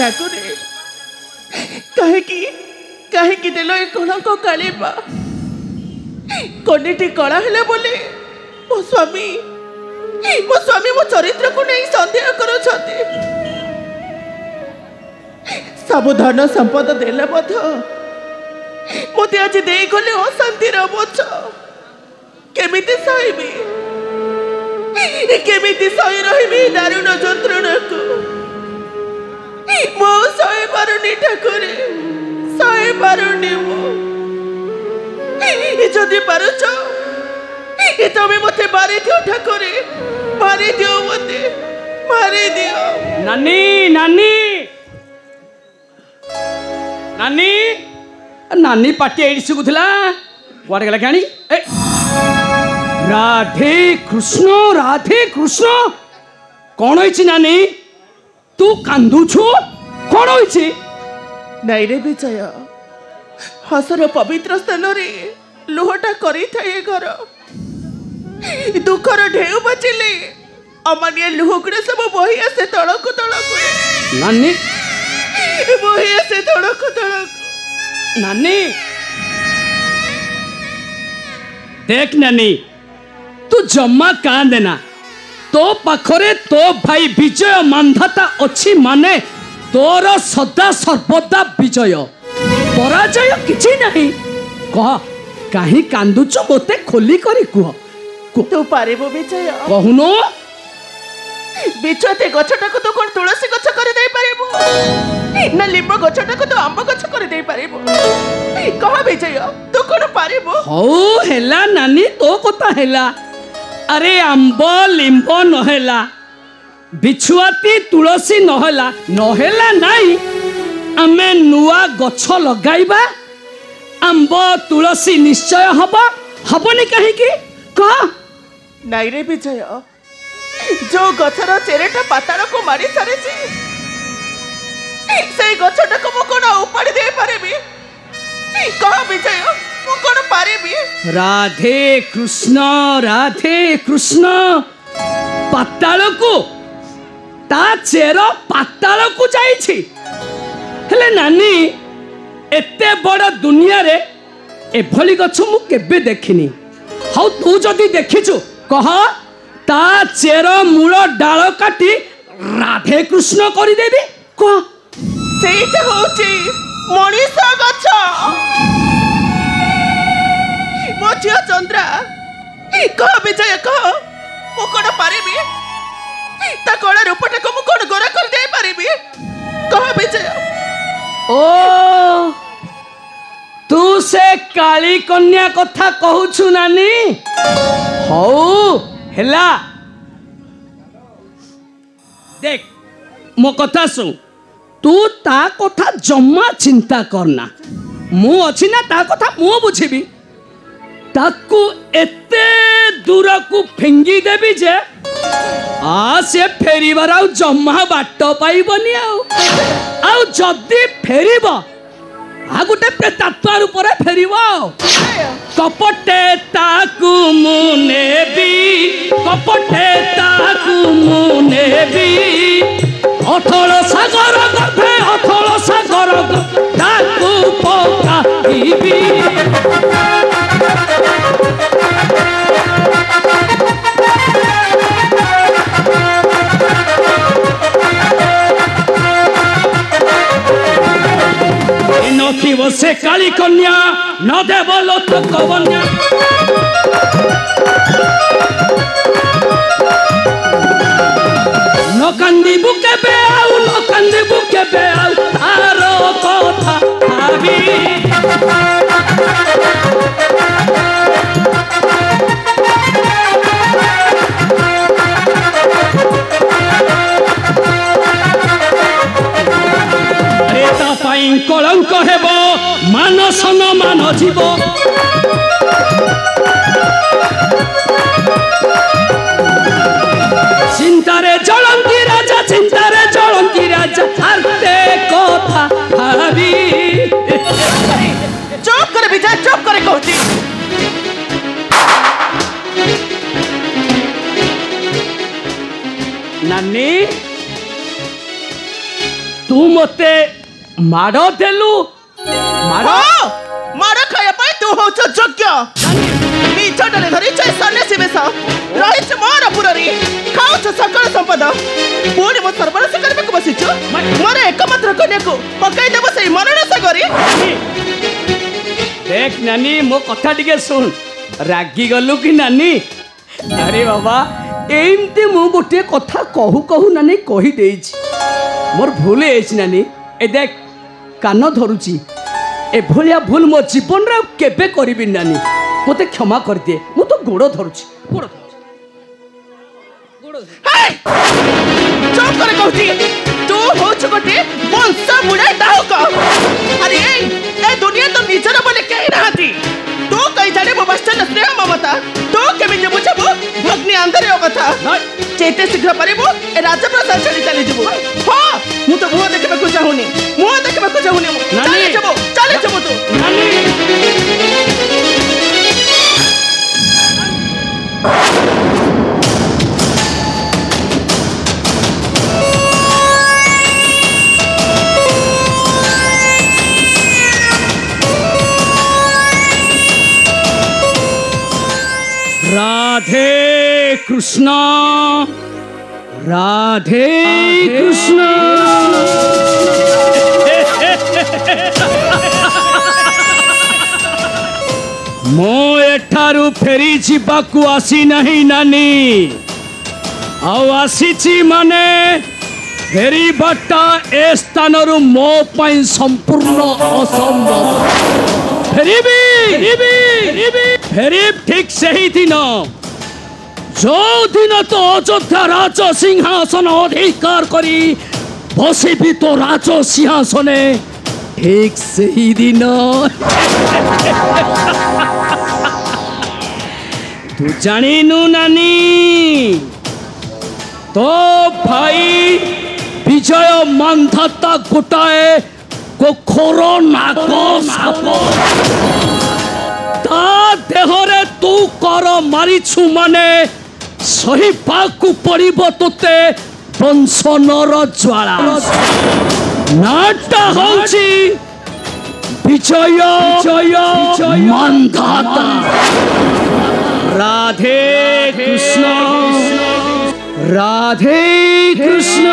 रागरे कहीं देल ए कणक कालीबा कन्याटी कला है बोले मो स्वामी मो चरित्र को नहीं सन्देह कर सब धन संपद देले मत आज दे गले अशांतिर बोझ केमिति सही केमिति सही रही दारुण जंत्रणा को मो सही पारुनी ठाकुर सही पारुनी मो जदि पारुच तमें मत मारी दियो ठाकुर मारी दियो मत मारी दियो नानी नानी नानी नानी पार्टी एडी सुगुथला कुआडे गला कानी राधे कृष्ण कौन होइछि नानी तू कांदुछु कौन होइछि नाई रे विजय हसर पवित्र स्थान रे लुहटा करी थाए घर दुखर ढेउ बचिले अमानिया लुहकुड़े सब बही आसे तड़क नानी बही आसे तड़क नानी देख नानी तू जम्मा कांदेना तो पाखरे तो भाई विजय मानधाता अच्छी माने तोर सदा सर्वदा विजय पराजय किछि नहीं कह कहीं कांदुच मते खोली करी कुह तू पारिबो विजय कहूनो बिछते गछटा को तो कोन तुलसी गछ कर दे पारिबो ना लिंब गछटा को तो आंब गछ कर दे पारिबो कह विजय तू कोन पारिबो हो हेला नानी तो कथा हेला अरे आंब लिंब नहेला बिछुआती तुलसी नहेला नहीं आमे नुआ गछ लगाइबा आंब तुलसी निश्चय हबनी कहीं की कह नाई रे विजय जो गछर चेरेटा पाताल को मारी सारी से गछटा को कोन उपाड़ी दे पारेबी कह विजय मु कोन पारेबी राधे कृष्ण पाताल को ता चेर पाताल को जाइछि हेले नानी एते बड़ दुनिया रे एभली गछ मु केबे देखिनी हाउ तू जदी देखिछु कह ता चेर मूल डाल काटी राधे कृष्ण करी देबी कह सेटा होची मनीष गछ मो झियो चंद्रा कह विजय कह मु कोन पारिबी ता कोन रूपटा को मु कोन गोरा कर दे पारिबी कह विजय ओ तू से काली कन्या कथा कहूछु नानी हौ हेला देख मो कथा सुन तू ता कथा जम्मा चिंता करना मु अछि ना ता कथा मु बुझिबी ताकू एते दूर को फेंगी देबी जे आ से फेरीबार आ जम्मा बाट पाइबनी आ जदी फेरीबा आ गोटे प्रेतात्मा रूपरे फेरीबा कपटे ताकू मुनेबी कपटे ताकू मुनेबी अथल सागर गर्भे अथल सागर ताकू पकाइबी नथिव से काली कन्या न देव लोक कवन्या न कांदिबु केबे आउ न कांदिबु केबे आउ तारो कथा भाबी कलंक हेब मानस न मान जीव चिंतारे जलंती राजा चिंतारे जलंती राजा आरते कथा भाबी चुप कर विजय चुप करे कहती नानी तू मते माड़ देलु माड़ माड़ खाया पाए तू हो योग्य मिछटले धरी छै सन्यासी बेस रहिछ मोर पुररी खाउछ सकल संपदा पुणी मो सर्वनाश करबे को बसिछु मोर एकमात्र कन्या को पकाई देबो सही मरण सागरी देख नानी मो कथा टिके सुन रागी गलु कि नानी अरे बाबा एमती मु गोटे कथा कहू कहू नानी कही देइछि मोर भूल है नानी ए देख कान धरुची ए भलिया भूल मो जीवन रे केबे करबी नानी मते क्षमा कर दे मु तो गोड़ धरुची गोड़ हाय चुप करे कहती तू होछ गोटे वंश बुढ़ा डाउक अरे ए दुनिया तो निजर बोले कहीं रहती तू कहीं जाने वो बच्चा स्नेह ममता तू केमिति बुझबो भग्नि अंदर यो कथा चेते शीघ्र परिबो ए राजप्रसाद चली चली जबो हां मु तो मुंह देखबे को चाहुनी मुंह देखबे को चाहुनी चले जबो तू नानी राधे कृष्ण राधे कृष्ण मो एठारु फेरी जीवाकू आसी नहीं नानी आउ आसीची माने फेरी बाटा ए स्थानरु मो पई संपूर्ण असंभव फेरी ठीक सही दिन जो दिन तो अयोध्या राज सिंहासन अधिकार करी बसी तो राज सिंहासने ठीक सही दिन तू जानिनु नानी तो भाई विजय मानधाता गोटाए कोखरो नाको साप ता देहरे तू कर मारिछु माने सही पाकु पड़िबो तोते वंशनर ज्वाला नाटा होची विजय मानधाता राधे कृष्ण राधे कृष्ण